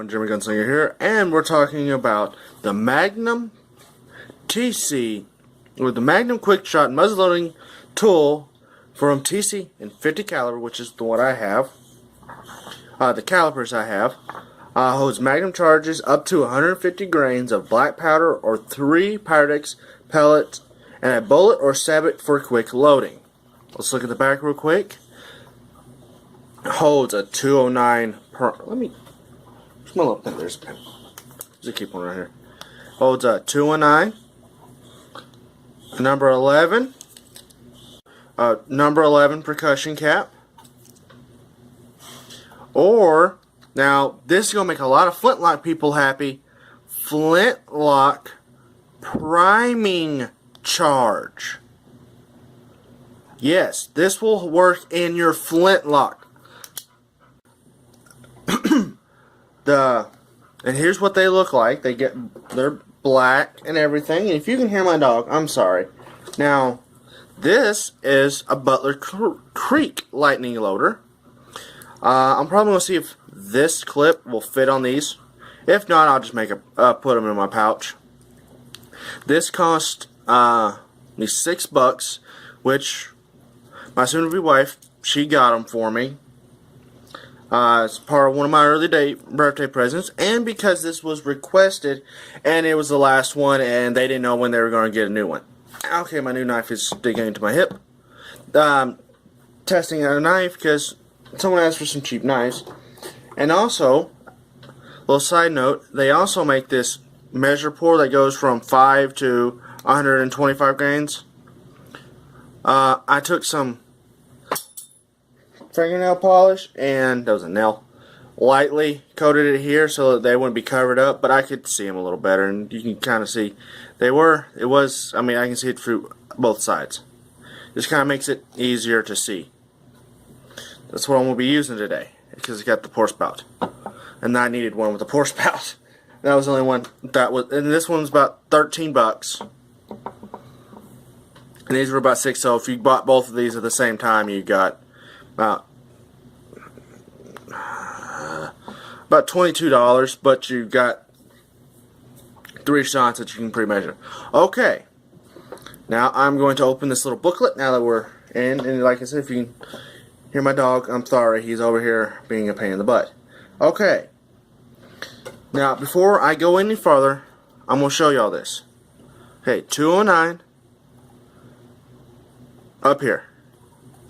everyone, Jimmy Gunslinger here, and we're talking about the Magnum TC, with the Magnum Quick Shot muzzleloading tool from TC in 50 caliber, which is the one I have. The calipers I have holds Magnum charges up to 150 grains of black powder or 3 Pyrex pellets and a bullet or sabot for quick loading. Let's look at the back real quick. It holds a 209 per. Let me. Where's my little pen? There's a pen. Just keep one right here. Holds a 209. Number 11. Number 11 percussion cap. Or, now this is going to make a lot of flintlock people happy. Flintlock priming charge. Yes, this will work in your flintlock. And here's what they look like. They're black and everything. And if you can hear my dog, I'm sorry. Now, this is a Butler Creek lightning loader. I'm probably going to see if this clip will fit on these. If not, I'll just put them in my pouch. This cost me $6, which my soon-to-be wife, she got them for me. It's part of one of my early birthday presents, and because this was requested, and it was the last one, and they didn't know when they were going to get a new one. Okay, my new knife is digging into my hip. Testing out a knife because someone asked for some cheap knives. And also, little side note, they also make this measure pour that goes from 5 to 125 grains. I took some fingernail polish, and that was a nail, lightly coated it here so that they wouldn't be covered up, but I could see them a little better, and you can kind of see I can see it through both sides. This kind of makes it easier to see. That's what I'm going to be using today, because it got the pour spout, and I needed one with a pour spout. That was the only one that was, and this one's about $13, and these were about $6. So if you bought both of these at the same time, you got about $22, but you got 3 shots that you can pre-measure. Okay, now I'm going to open this little booklet now that we're in, and like I said, if you can hear my dog, I'm sorry, he's over here being a pain in the butt. Okay, now before I go any further, I'm going to show you all this. Okay, 209 up here,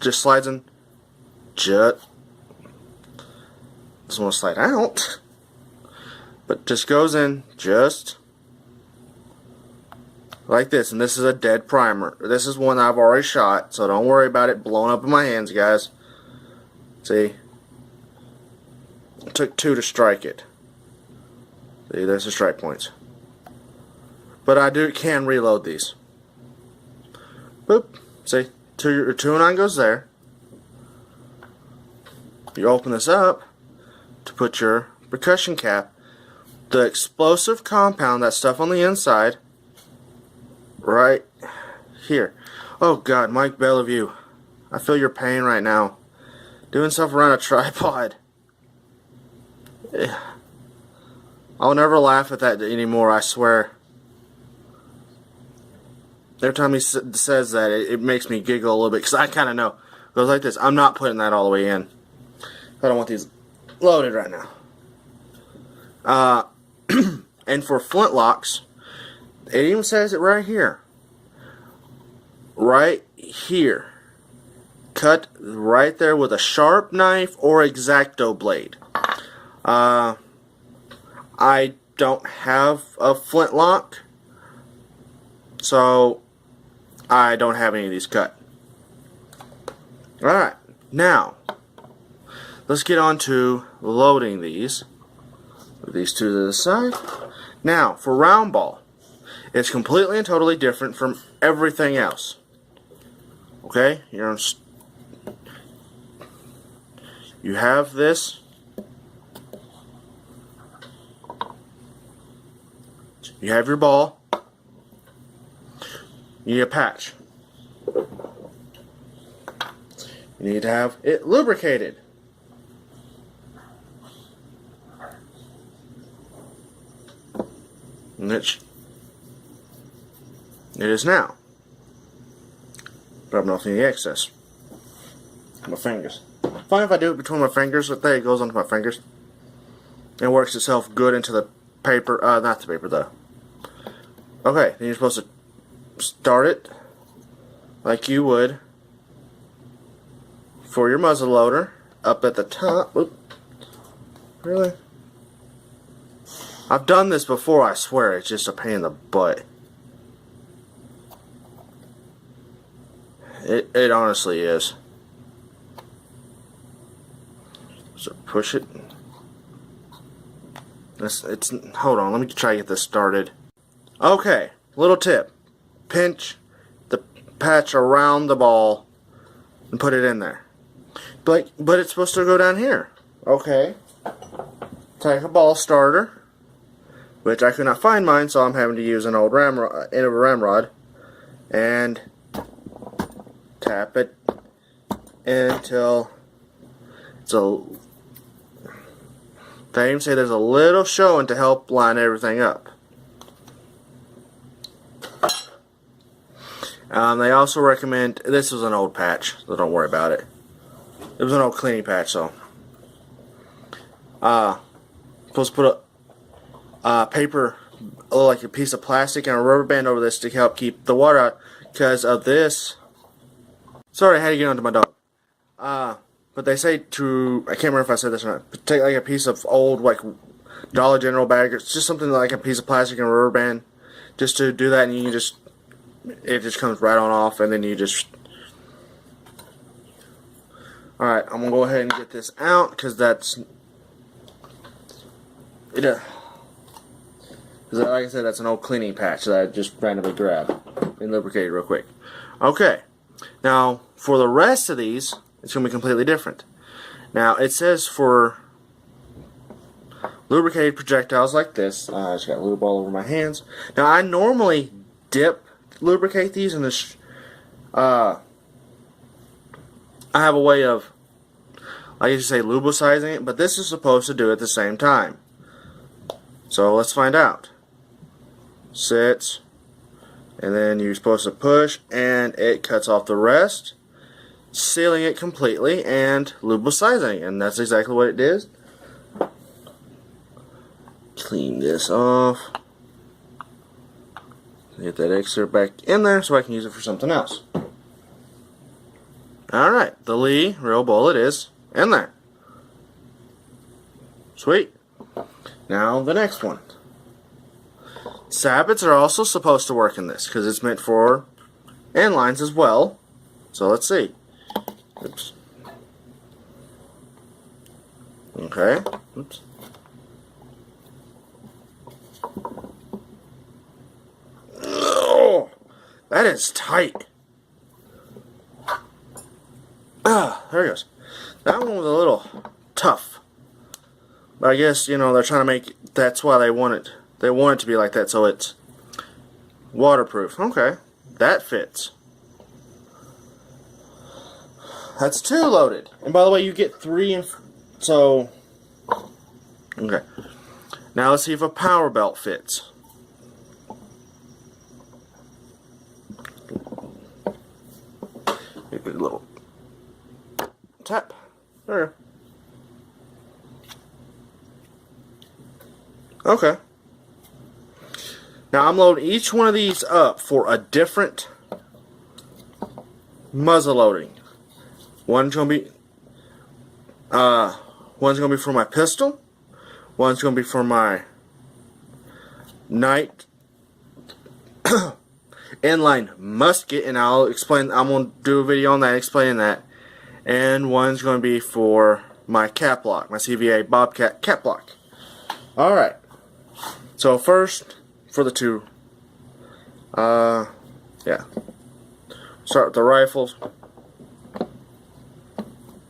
just slides in. Doesn't want to slide out, but just goes in just like this. And this is a dead primer. This is one I've already shot, so don't worry about it blowing up in my hands, guys. See, it took 2 to strike it. See, there's the strike points. But I can reload these. Boop. See, 209 goes there. You open this up to put your percussion cap, the explosive compound, that stuff on the inside, right here. Oh God, Mike Bellevue, I feel your pain right now. Doing stuff around a tripod. I'll never laugh at that anymore, I swear. Every time he says that, it makes me giggle a little bit, because I kind of know. It goes like this. I'm not putting that all the way in. I don't want these loaded right now. And for flintlocks, it even says it right here. Right here. Cut right there with a sharp knife or X-Acto blade. I don't have a flintlock, so I don't have any of these cut. Alright, now let's get on to loading these. Move these 2 to the side. Now, for round ball, it's completely and totally different from everything else. Okay? You have this. You have your ball. You need a patch. You need to have it lubricated. which it is now. Rubbing off any excess. My fingers. Fine if I do it between my fingers, but there it goes onto my fingers. It works itself good into the paper, not the paper though. Okay, then you're supposed to start it like you would for your muzzle loader up at the top. Oop. Really? I've done this before, I swear, it's just a pain in the butt. It honestly is. So push it. Hold on, let me try to get this started. Okay, little tip. Pinch the patch around the ball and put it in there. But it's supposed to go down here. Okay. Take a ball starter, which I could not find mine, so I'm having to use an old ramrod, and tap it until it's a. They even say there's a little showing to help line everything up. They also recommend, this was an old patch, so don't worry about it. It was an old cleaning patch, so. Supposed to put a paper, like a piece of plastic and a rubber band over this to help keep the water out because of this. Sorry, I had to get onto my dog. But they say to, I can't remember if I said this or not, but take like a piece of old, like, Dollar General bag, or it's just something like a piece of plastic and a rubber band, just to do that, and you can just, it just comes right on off, and then you just, alright, I'm going to go ahead and get this out, because that's, like I said, that's an old cleaning patch that I just randomly grabbed and lubricated real quick. Okay, now, for the rest of these, it's going to be completely different. Now, it says for lubricated projectiles like this, I just got lube all over my hands. Now, I normally lubricate these in this, I have a way of, I used to say lubicizing it, but this is supposed to do it at the same time. So, let's find out. Sits, and then you're supposed to push, and it cuts off the rest, sealing it completely and lubicizing, and that's exactly what it did. Clean this off. Get that extra back in there so I can use it for something else. Alright, the Lee real bullet is in there. Sweet. Now the next one. Sabots are also supposed to work in this because it's meant for inlines as well. So let's see. Oops. Okay. Oops. Oh, that is tight. Ah, there it goes. That one was a little tough. But I guess, you know, they're trying to make, that's why they want it. They want it to be like that so it's waterproof. Okay. That fits. That's 2 loaded. And by the way, you get 3 and so okay. Now let's see if a power belt fits. Give it a little tap. There. Okay. Now I'm loading each one of these up for a different muzzle loading. One's gonna be for my pistol. One's gonna be for my night inline musket, and I'll explain. I'm gonna do a video on that, explaining that. And one's gonna be for my cap lock, my CVA Bobcat cap lock. All right. So first, for the 2, yeah. Start with the rifles.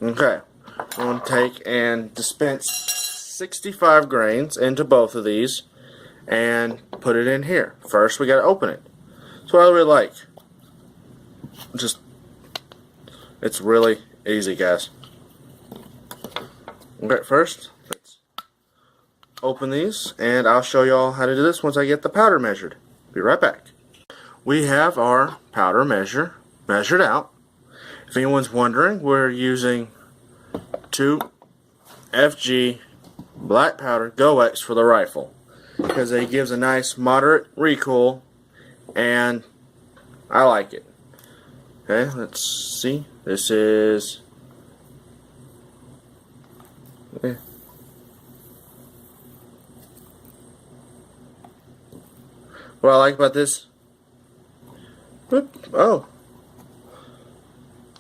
Okay, I'm going to take and dispense 65 grains into both of these and put it in here. First, we got to open it. That's what I really like. It's really easy, guys. Okay, first, let's open these, and I'll show y'all how to do this once I get the powder measured. Be right back. We have our powder measured out. If anyone's wondering, we're using 2 FG black powder Go-X for the rifle because it gives a nice moderate recoil, and I like it. Okay, let's see. This is okay. What I like about this, oh,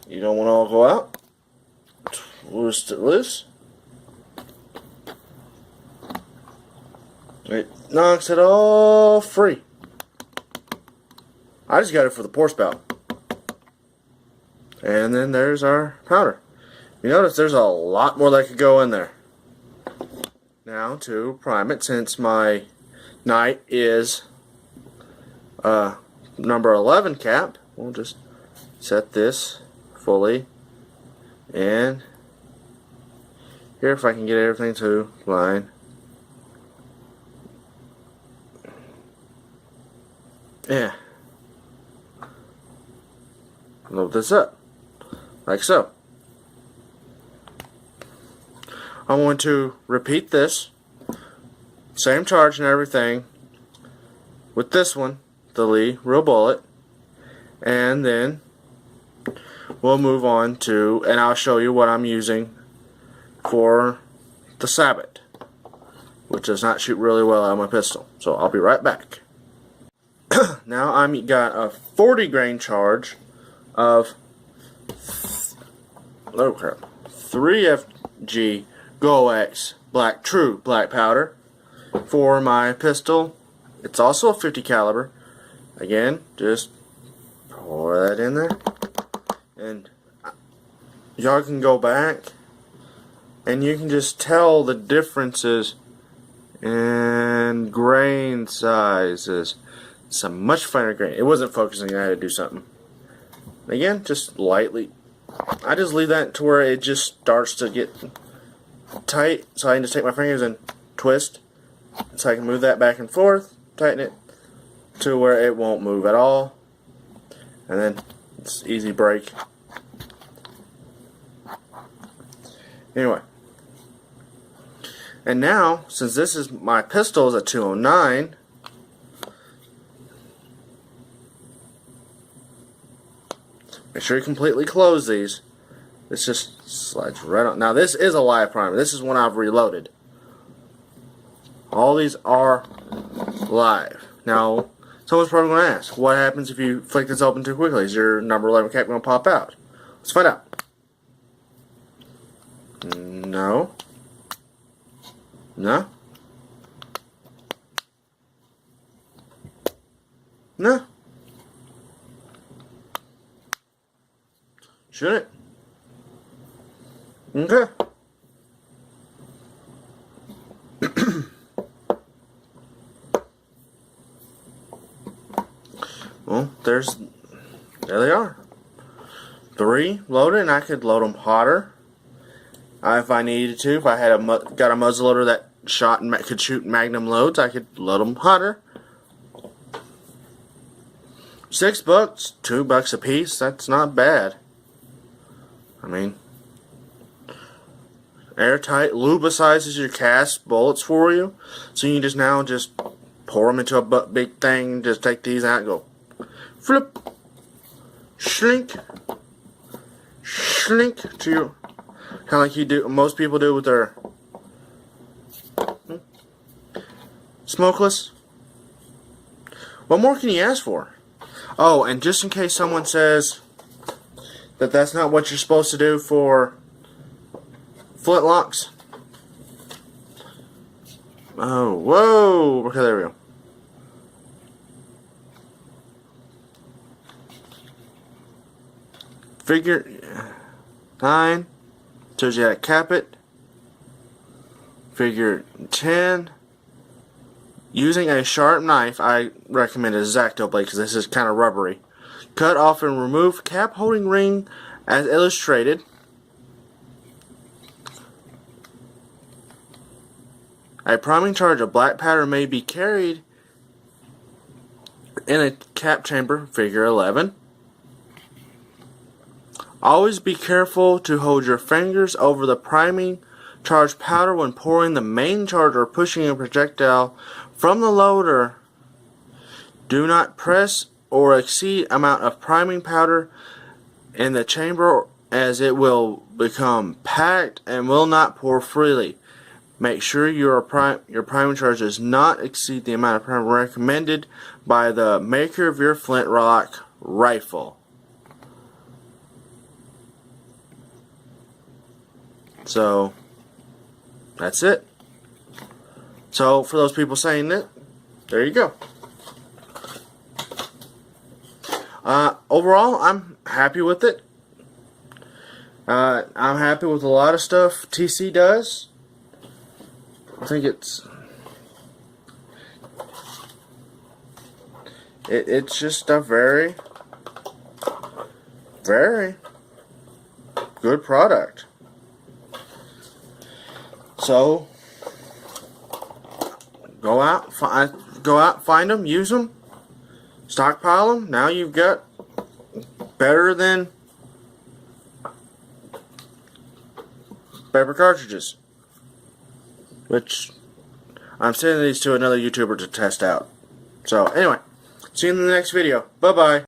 you don't want to all go out. Twist it loose. It knocks it all free. I just got it for the pour spout. And then there's our powder. You notice there's a lot more that could go in there. Now to prime it, since my night is number 11 cap, we'll just set this fully in here if I can get everything to line. Yeah. Load this up like so. I'm going to repeat this same charge and everything with this one, the Lee real bullet, and then we'll move on to, and I'll show you what I'm using for the Sabot, which does not shoot really well out of my pistol. So I'll be right back. Now I'm got a 40 grain charge of 3FG Go-X true black powder for my pistol. It's also a 50 caliber. Again, just pour that in there, and y'all can go back and you can just tell the differences in grain sizes. It's a much finer grain. It wasn't focusing. I had to do something. Again, just lightly. I just leave that to where it just starts to get tight, so I can just take my fingers and twist, so I can move that back and forth, tighten it to where it won't move at all, and then it's easy break. Anyway, and now since this is my pistol is a 209, make sure you completely close these. This just slides right on. Now this is a live primer. This is one I've reloaded. All these are live. Now, someone's probably going to ask, what happens if you flick this open too quickly? Is your number 11 cap going to pop out? Let's find out. No. No. No. Should it? Okay. Well, there they are. 3 loaded, and I could load them hotter if I needed to. If I had got a muzzleloader that shot and could shoot magnum loads, I could load them hotter. $6, $2 a piece. That's not bad. I mean, airtight, lubicizes your cast bullets for you, so you can just pour them into a big thing, just take these out and go flip, slink to your, kind of like you do, most people do with their smokeless. What more can you ask for? Oh, and just in case someone says that that's not what you're supposed to do for flintlocks. Oh, whoa! Okay, there we go. Figure 9 tells you how to cap it. Figure 10. Using a sharp knife, I recommend a X-Acto blade because this is kind of rubbery. Cut off and remove cap holding ring as illustrated. A priming charge of black powder may be carried in a cap chamber, figure 11. Always be careful to hold your fingers over the priming charge powder when pouring the main charge or pushing a projectile from the loader. Do not press or exceed amount of priming powder in the chamber, as it will become packed and will not pour freely. Make sure your priming charge does not exceed the amount of priming recommended by the maker of your flintlock rifle. So, that's it. So, for those people saying that, there you go. Overall, I'm happy with it. I'm happy with a lot of stuff TC does. I think it's just a very, very good product. So go out, find them, use them, stockpile them. Now you've got better than paper cartridges, which I'm sending these to another YouTuber to test out. So anyway, see you in the next video. Bye bye.